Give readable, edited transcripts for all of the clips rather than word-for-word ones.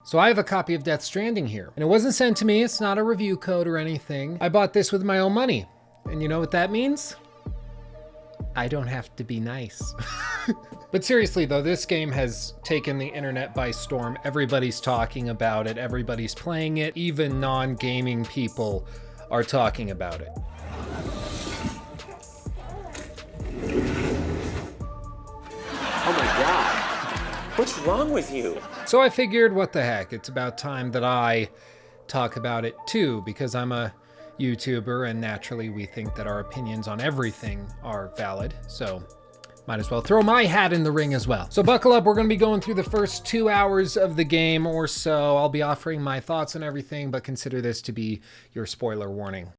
So I have a copy of Death Stranding here, and it wasn't sent to me. It's not a review code or anything. I bought this with my own money. And you know what that means? I don't have to be nice. But seriously though, this game has taken the internet by storm. Everybody's talking about it. Everybody's playing it. Even non-gaming people are talking about it. Oh my God. What's wrong with you? So I figured, what the heck? It's about time that I talk about it too, because I'm a YouTuber and naturally we think that our opinions on everything are valid. So might as well throw my hat in the ring as well. So buckle up, we're gonna be going through the first 2 hours of the game or so. I'll be offering my thoughts on everything, but consider this to be your spoiler warning.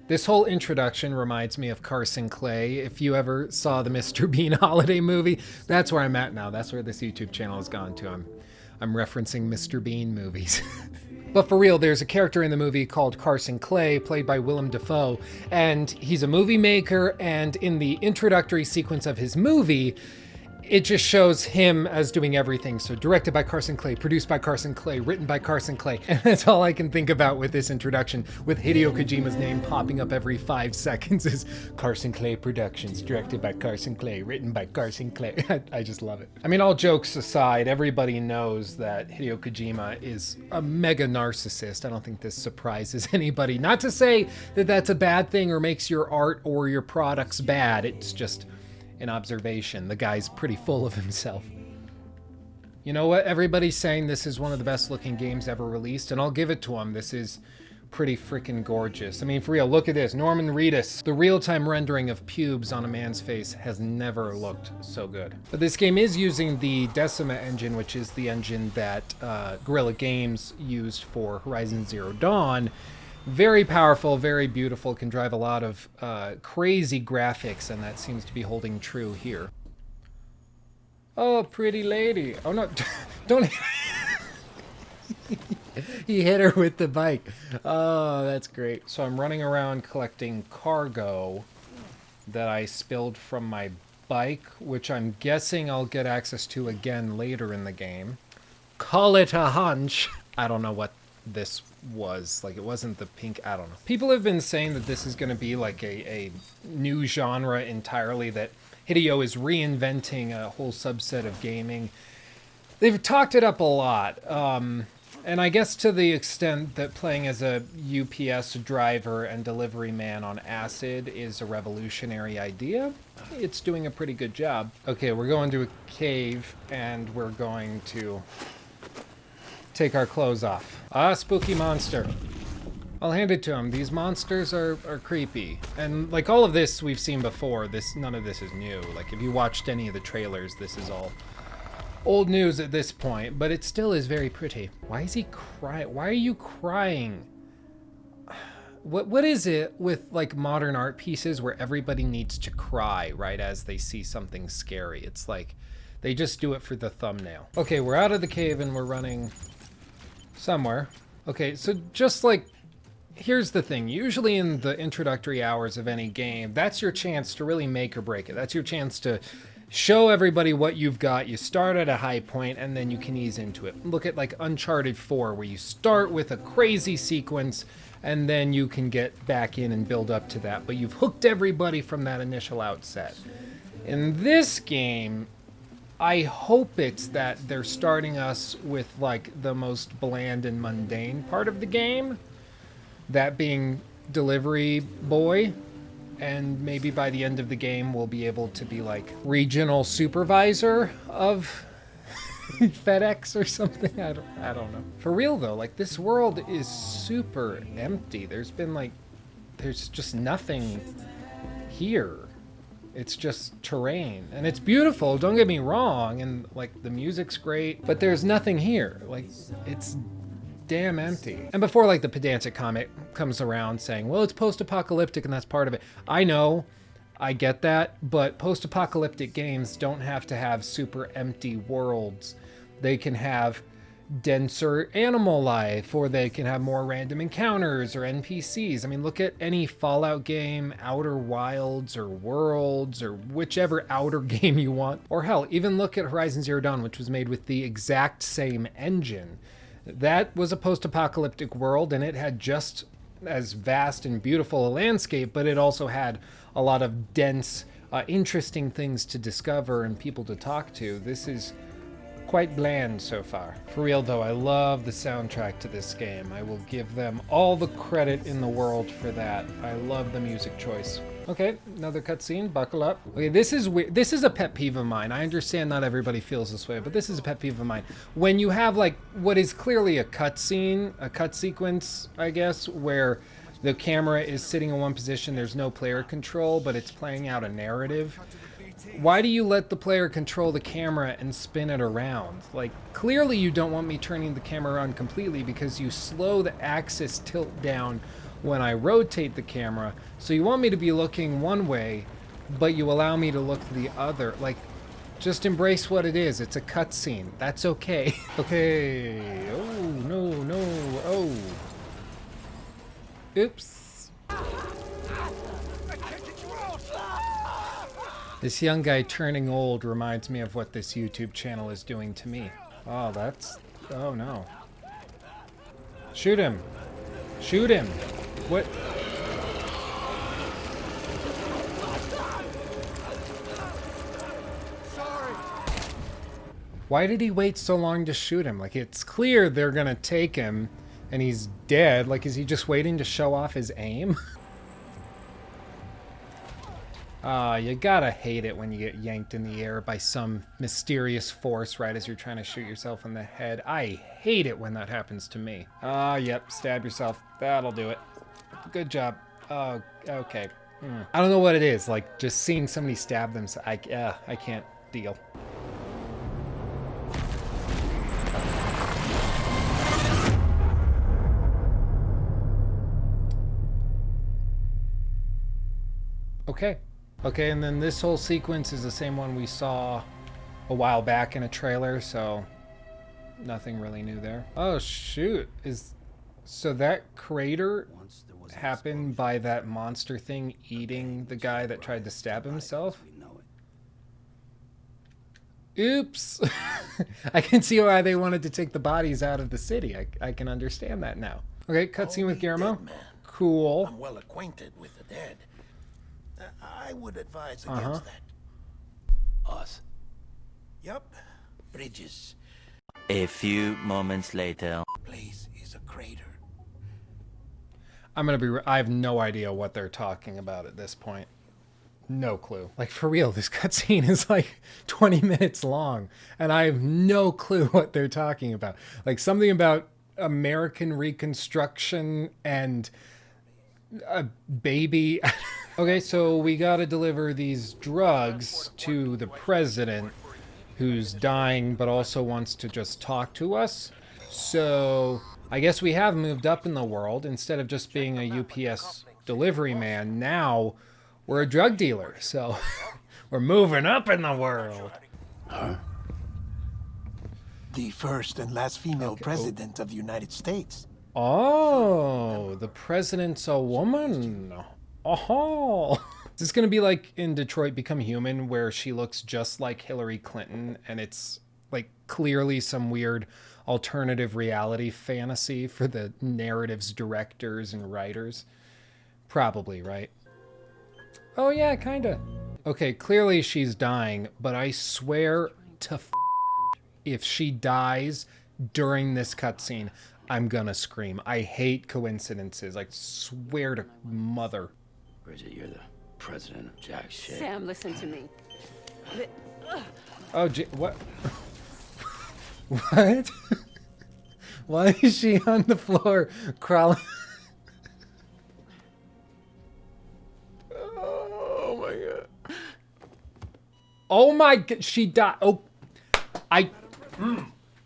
This whole introduction reminds me of Carson Clay. If you ever saw the Mr. Bean holiday movie, that's where I'm at now. That's where this YouTube channel has gone to. I'm referencing Mr. Bean movies. But for real, there's a character in the movie called Carson Clay, played by Willem Dafoe, and he's a movie maker, and in the introductory sequence of his movie, it just shows him as doing everything. So directed by Carson Clay, produced by Carson Clay, written by Carson Clay. And that's all I can think about with this introduction, with Hideo Kojima's name popping up every 5 seconds, is Carson Clay Productions, directed by Carson Clay, written by Carson Clay. I just love it. I mean, all jokes aside, everybody knows that Hideo Kojima is a mega narcissist. I don't think this surprises anybody. Not to say that that's a bad thing or makes your art or your products bad. It's just an observation. The guy's pretty full of himself. You know what? Everybody's saying this is one of the best looking games ever released, and I'll give it to him. This is pretty freaking gorgeous. I mean, for real, look at this. Norman Reedus. The real-time rendering of pubes on a man's face has never looked so good. But this game is using the Decima engine, which is the engine that Guerrilla Games used for Horizon Zero Dawn. Very powerful, very beautiful, can drive a lot of crazy graphics, and that seems to be holding true here. Oh, pretty lady. Oh no, don't. He hit her with the bike. Oh, that's great. So I'm running around collecting cargo that I spilled from my bike, which I'm guessing I'll get access to again later in the game. Call it a hunch. I don't know what this was. Like, it wasn't the pink, I don't know. People have been saying that this is going to be like a new genre entirely, that Hideo is reinventing a whole subset of gaming. They've talked it up a lot. And I guess to the extent that playing as a UPS driver and delivery man on acid is a revolutionary idea, it's doing a pretty good job. Okay, we're going to a cave and we're going to take our clothes off. Ah, spooky monster. I'll hand it to him. These monsters are creepy. And like all of this we've seen before, none of this is new. Like if you watched any of the trailers, this is all old news at this point, but it still is very pretty. Why is he crying? Why are you crying? What is it with like modern art pieces where everybody needs to cry right as they see something scary? It's like they just do it for the thumbnail. Okay, we're out of the cave and we're running somewhere. Okay, so just like, here's the thing. Usually in the introductory hours of any game, that's your chance to really make or break it. That's your chance to show everybody what you've got. You start at a high point and then you can ease into it. Look at like Uncharted 4, where you start with a crazy sequence and then you can get back in and build up to that. But you've hooked everybody from that initial outset. In this game, I hope it's that they're starting us with like the most bland and mundane part of the game, that being delivery boy, and maybe by the end of the game we'll be able to be like regional supervisor of FedEx or something. I don't know. For real though, like this world is super empty. There's just nothing here. It's just terrain, and it's beautiful, don't get me wrong, and like the music's great, but there's nothing here. Like, it's damn empty. And before like the pedantic comment comes around saying, well, it's post-apocalyptic and that's part of it. I know, I get that, but post-apocalyptic games don't have to have super empty worlds. They can have denser animal life, or they can have more random encounters or NPCs. I mean, look at any Fallout game, Outer Wilds or Worlds, or whichever outer game you want. Or hell, even look at Horizon Zero Dawn, which was made with the exact same engine. That was a post-apocalyptic world, and it had just as vast and beautiful a landscape, but it also had a lot of dense, interesting things to discover and people to talk to. This is quite bland so far. For real though, I love the soundtrack to this game. I will give them all the credit in the world for that. I love the music choice. Okay, another cutscene, buckle up. Okay, this is weird. This is a pet peeve of mine. I understand not everybody feels this way, but this is a pet peeve of mine. When you have like what is clearly a cutscene, a cut sequence, I guess, where the camera is sitting in one position, there's no player control, but it's playing out a narrative. Why do you let the player control the camera and spin it around? Like, clearly you don't want me turning the camera around completely because you slow the axis tilt down when I rotate the camera. So you want me to be looking one way, but you allow me to look the other. Like, just embrace what it is. It's a cutscene. That's okay. Okay. Oh, no, no. Oh. Oops. This young guy turning old reminds me of what this YouTube channel is doing to me. Oh, that's... Oh, no. Shoot him. Shoot him. What? Why did he wait so long to shoot him? Like, it's clear they're gonna take him and he's dead. Like, is he just waiting to show off his aim? You gotta hate it when you get yanked in the air by some mysterious force right as you're trying to shoot yourself in the head. I hate it when that happens to me. Yep, stab yourself. That'll do it. Good job. Oh, okay. I don't know what it is, like just seeing somebody stab themselves. I can't deal. Okay, and then this whole sequence is the same one we saw a while back in a trailer, so nothing really new there. Oh shoot, so that crater happened by that monster thing eating the guy that tried to stab himself? Oops! I can see why they wanted to take the bodies out of the city. I can understand that now. Okay, cutscene with Guillermo. Cool. I'm well acquainted with the dead. I would advise against that. Us. Yup. Bridges. A few moments later. Place is a crater. I'm gonna be. I have no idea what they're talking about at this point. No clue. Like, for real, this cutscene is like 20 minutes long, and I have no clue what they're talking about. Like, something about American Reconstruction and a baby. Okay, so we gotta deliver these drugs to the president, who's dying but also wants to just talk to us. So I guess we have moved up in the world. Instead of just being a UPS delivery man, now we're a drug dealer. So we're moving up in the world. Huh? The first and last female president of the United States. Oh, the president's a woman. Oh, is this gonna be like in Detroit Become Human, where she looks just like Hillary Clinton, and it's like clearly some weird alternative reality fantasy for the narrative's directors and writers? Probably, right? Oh yeah, kinda. Okay, clearly she's dying, but I swear to if she dies during this cutscene, I'm gonna scream. I hate coincidences. I swear to mother. Bridget, you're the president of jack shit. Sam, listen to me. Oh, what? What? Why is she on the floor crawling? Oh my god. Oh my god, she died. Oh,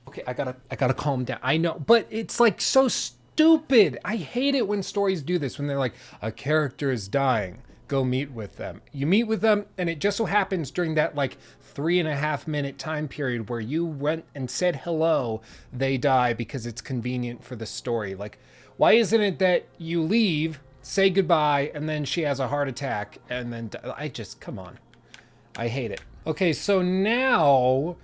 okay, I gotta calm down. I know, but it's like so stupid. I hate it when stories do this, when they're like, a character is dying. go meet with them. You meet with them, and it just so happens during that like 3.5 minute time period where you went and said hello, they die because it's convenient for the story. Like, why isn't it that you leave, say goodbye, and then she has a heart attack, and then come on. I hate it. Okay, so now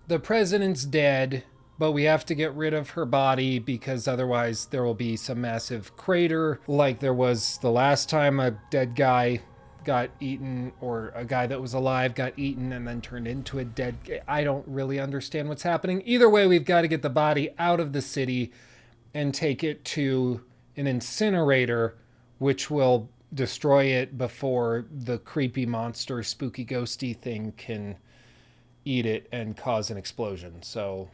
the president's dead, but we have to get rid of her body because otherwise there will be some massive crater like there was the last time a dead guy got eaten, or a guy that was alive got eaten and then turned into a dead guy. I don't really understand what's happening. Either way, we've got to get the body out of the city and take it to an incinerator, which will destroy it before the creepy monster, spooky ghosty thing can eat it and cause an explosion. So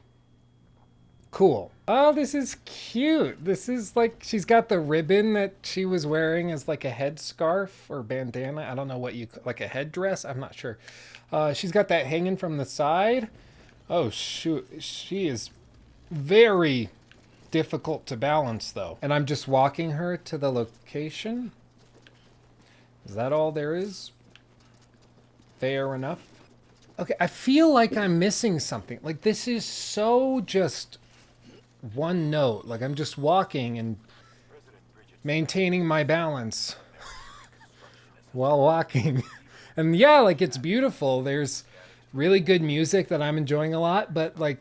cool. Oh, this is cute. This is like, she's got the ribbon that she was wearing as like a headscarf or bandana. I don't know what like a headdress. I'm not sure. She's got that hanging from the side. Oh shoot. She is very difficult to balance though. And I'm just walking her to the location. Is that all there is? Fair enough. Okay, I feel like I'm missing something. Like, this is so just one note. Like, I'm just walking and maintaining my balance while walking. And yeah, like, it's beautiful. There's really good music that I'm enjoying a lot, but like,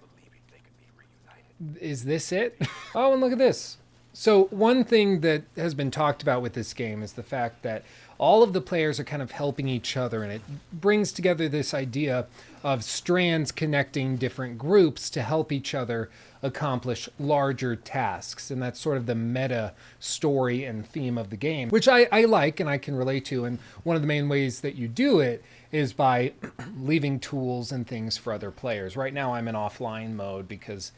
is this it? Oh, and look at this. So one thing that has been talked about with this game is the fact that all of the players are kind of helping each other, and it brings together this idea of strands connecting different groups to help each other accomplish larger tasks. And that's sort of the meta story and theme of the game, which I like and I can relate to. And one of the main ways that you do it is by leaving tools and things for other players. Right now I'm in offline mode because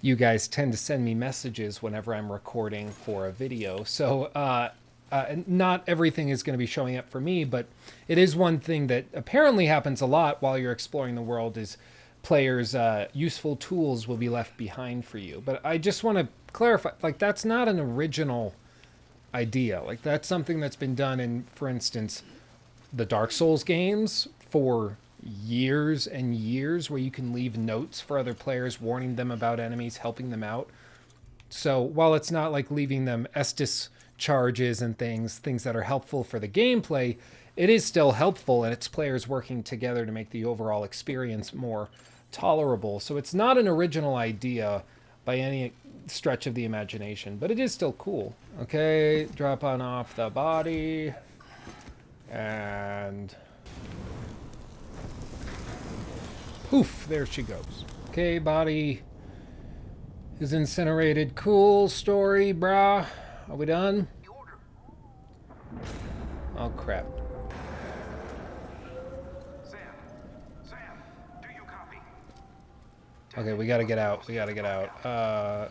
you guys tend to send me messages whenever I'm recording for a video. So not everything is going to be showing up for me, but it is one thing that apparently happens a lot while you're exploring the world is players' useful tools will be left behind for you. But I just want to clarify, like, that's not an original idea. Like, that's something that's been done in, for instance, the Dark Souls games for years and years, where you can leave notes for other players, warning them about enemies, helping them out. So while it's not like leaving them Estus charges and things that are helpful for the gameplay, it is still helpful, and it's players working together to make the overall experience more tolerable. So it's not an original idea by any stretch of the imagination, but it is still cool. Okay, drop on off the body, and poof, there she goes. Okay, body is incinerated. Cool story, brah. Are we done? Oh, crap. Sam, do you copy? Okay, we gotta get out. We gotta get out.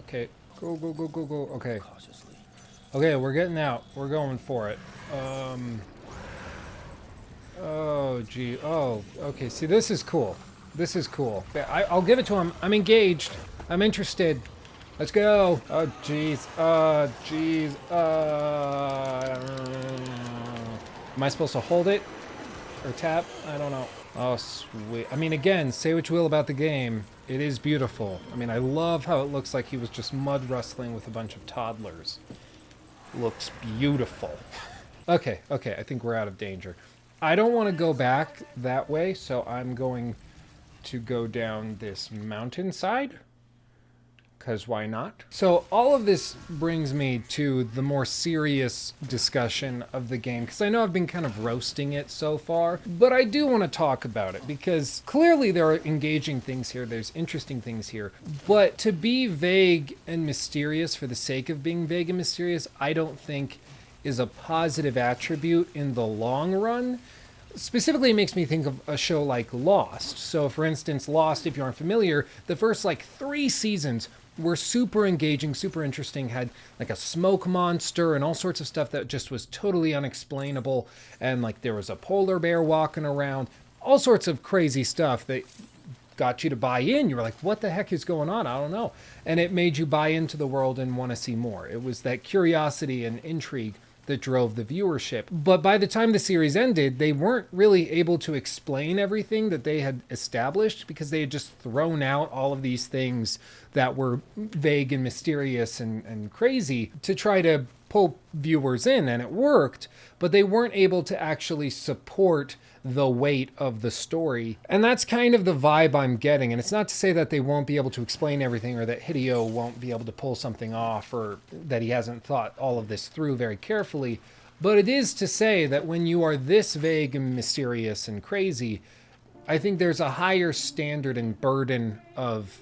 Okay. Go. Okay. Cautiously. Okay, we're getting out. We're going for it. Oh, gee. Oh, okay. See, this is cool. This is cool. I'll give it to him. I'm engaged. I'm interested. Let's go. Oh, jeez. Jeez. Am I supposed to hold it? Or tap? I don't know. Oh, sweet. I mean, again, say what you will about the game. It is beautiful. I mean, I love how it looks like he was just mud wrestling with a bunch of toddlers. Looks beautiful. Okay, I think we're out of danger. I don't want to go back that way, so I'm going to go down this mountainside. Because why not? So all of this brings me to the more serious discussion of the game, because I know I've been kind of roasting it so far, but I do want to talk about it because clearly there are engaging things here, there's interesting things here, but to be vague and mysterious for the sake of being vague and mysterious, I don't think is a positive attribute in the long run. Specifically, it makes me think of a show like Lost. So for instance, Lost, if you aren't familiar, the first like 3 seasons were super engaging, super interesting, had like a smoke monster and all sorts of stuff that just was totally unexplainable. And like there was a polar bear walking around, all sorts of crazy stuff that got you to buy in. You were like, what the heck is going on? I don't know. And it made you buy into the world and want to see more. It was that curiosity and intrigue that drove the viewership. But by the time the series ended, they weren't really able to explain everything that they had established because they had just thrown out all of these things that were vague and mysterious and crazy to try to pull viewers in, and it worked, but they weren't able to actually support the weight of the story. And that's kind of the vibe I'm getting. And it's not to say that they won't be able to explain everything or that Hideo won't be able to pull something off or that he hasn't thought all of this through very carefully. But it is to say that when you are this vague and mysterious and crazy, I think there's a higher standard and burden of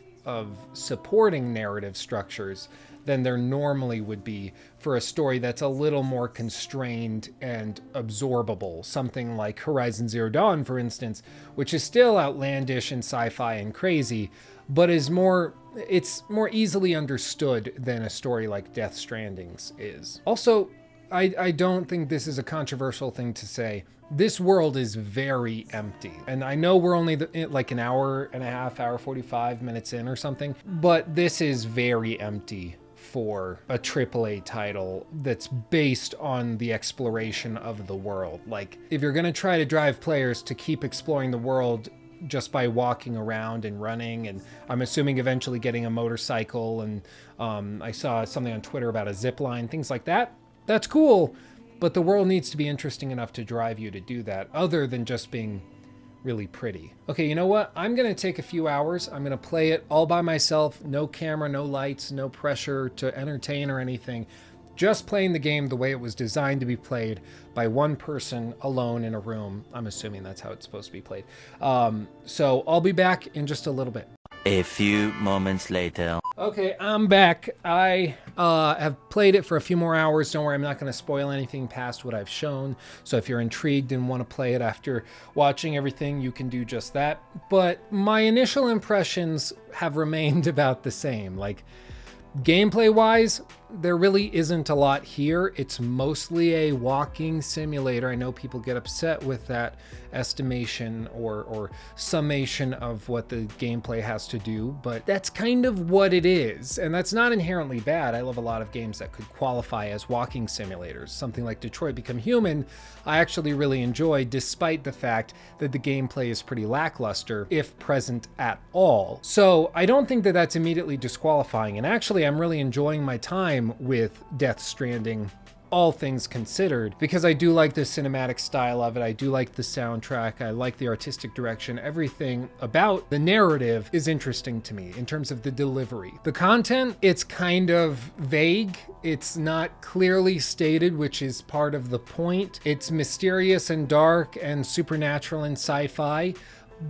supporting narrative structures than there normally would be for a story that's a little more constrained and absorbable. Something like Horizon Zero Dawn, for instance, which is still outlandish and sci-fi and crazy, but it's more easily understood than a story like Death Stranding's is. Also, I don't think this is a controversial thing to say. This world is very empty. And I know we're only like an hour and a half, hour 45 minutes in or something, but this is very empty for a AAA title that's based on the exploration of the world. Like, if you're going to try to drive players to keep exploring the world just by walking around and running, and I'm assuming eventually getting a motorcycle, and I saw something on Twitter about a zip line, things like that, that's cool, but the world needs to be interesting enough to drive you to do that, other than just being really pretty. Okay, you know what? I'm gonna take a few hours. I'm gonna play it all by myself. No camera, no lights, no pressure to entertain or anything. Just playing the game the way it was designed to be played by one person alone in a room. I'm assuming that's how it's supposed to be played. So I'll be back in just a little bit. A few moments later. Okay, I'm back. I have played it for a few more hours. Don't worry, I'm not going to spoil anything past what I've shown. So if you're intrigued and want to play it after watching everything, you can do just that. But my initial impressions have remained about the same. Like, gameplay-wise, there really isn't a lot here. It's mostly a walking simulator. I know people get upset with that estimation or summation of what the gameplay has to do, but that's kind of what it is. And that's not inherently bad. I love a lot of games that could qualify as walking simulators. Something like Detroit Become Human, I actually really enjoy, despite the fact that the gameplay is pretty lackluster, if present at all. So I don't think that that's immediately disqualifying. And actually, I'm really enjoying my time with Death Stranding, all things considered, because I do like the cinematic style of it. I do like the soundtrack. I like the artistic direction. Everything about the narrative is interesting to me in terms of the delivery. The content, it's kind of vague. It's not clearly stated, which is part of the point. It's mysterious and dark and supernatural and sci-fi,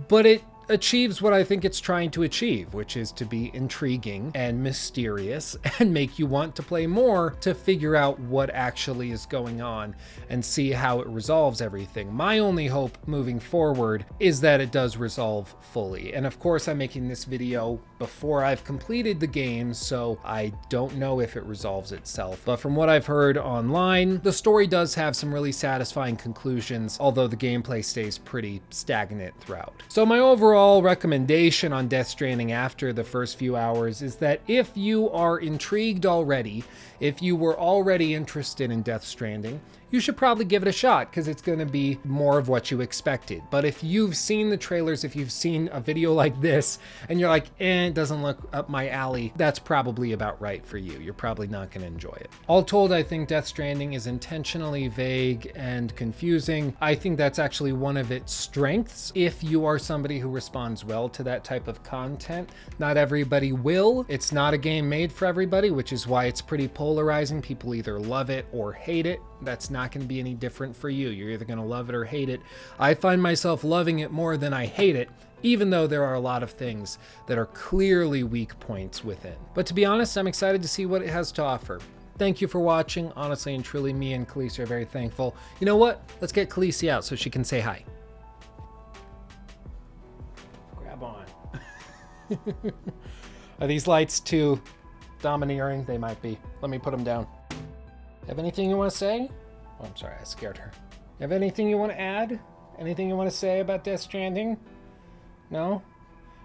but it achieves what I think it's trying to achieve, which is to be intriguing and mysterious and make you want to play more to figure out what actually is going on and see how it resolves everything. My only hope moving forward is that it does resolve fully. And of course, I'm making this video before I've completed the game, so I don't know if it resolves itself. But from what I've heard online, the story does have some really satisfying conclusions, although the gameplay stays pretty stagnant throughout. So my overall recommendation on Death Stranding after the first few hours is that if you are intrigued already, if you were already interested in Death Stranding, you should probably give it a shot, because it's going to be more of what you expected. But if you've seen the trailers, if you've seen a video like this, and you're like, it doesn't look up my alley, that's probably about right for you. You're probably not going to enjoy it. All told, I think Death Stranding is intentionally vague and confusing. I think that's actually one of its strengths. If you are somebody who responds well to that type of content, not everybody will. It's not a game made for everybody, which is why it's pretty polarizing. People either love it or hate it. That's not going to be any different for you. You're either going to love it or hate it. I find myself loving it more than I hate it, even though there are a lot of things that are clearly weak points within. But to be honest, I'm excited to see what it has to offer. Thank you for watching. Honestly and truly, me and Khaleesi are very thankful. You know what? Let's get Khaleesi out so she can say hi. Grab on. Are these lights too domineering? They might be. Let me put them down. Have anything you want to say? Oh, I'm sorry, I scared her. Have anything you want to add? Anything you want to say about Death Stranding? No?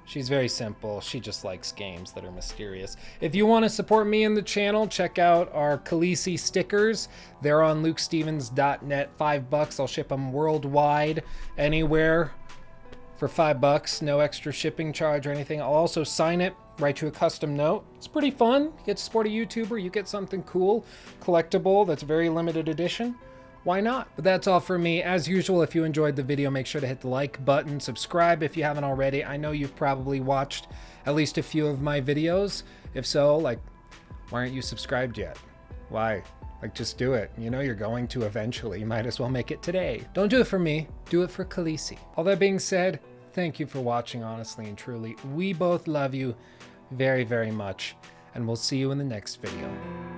She's very simple. She just likes games that are mysterious. If you want to support me and the channel, check out our Khaleesi stickers. They're on lukestevens.net. $5. I'll ship them worldwide, anywhere, for $5. No extra shipping charge or anything. I'll also sign it, write you a custom note. It's pretty fun. You get to support a YouTuber. You get something cool, collectible, that's very limited edition. Why not? But that's all for me. As usual, if you enjoyed the video, make sure to hit the like button, subscribe if you haven't already. I know you've probably watched at least a few of my videos. If so, like, why aren't you subscribed yet? Why? Like, just do it. You know you're going to eventually. You might as well make it today. Don't do it for me. Do it for Khaleesi. All that being said, thank you for watching, honestly and truly. We both love you very, very much, and we'll see you in the next video.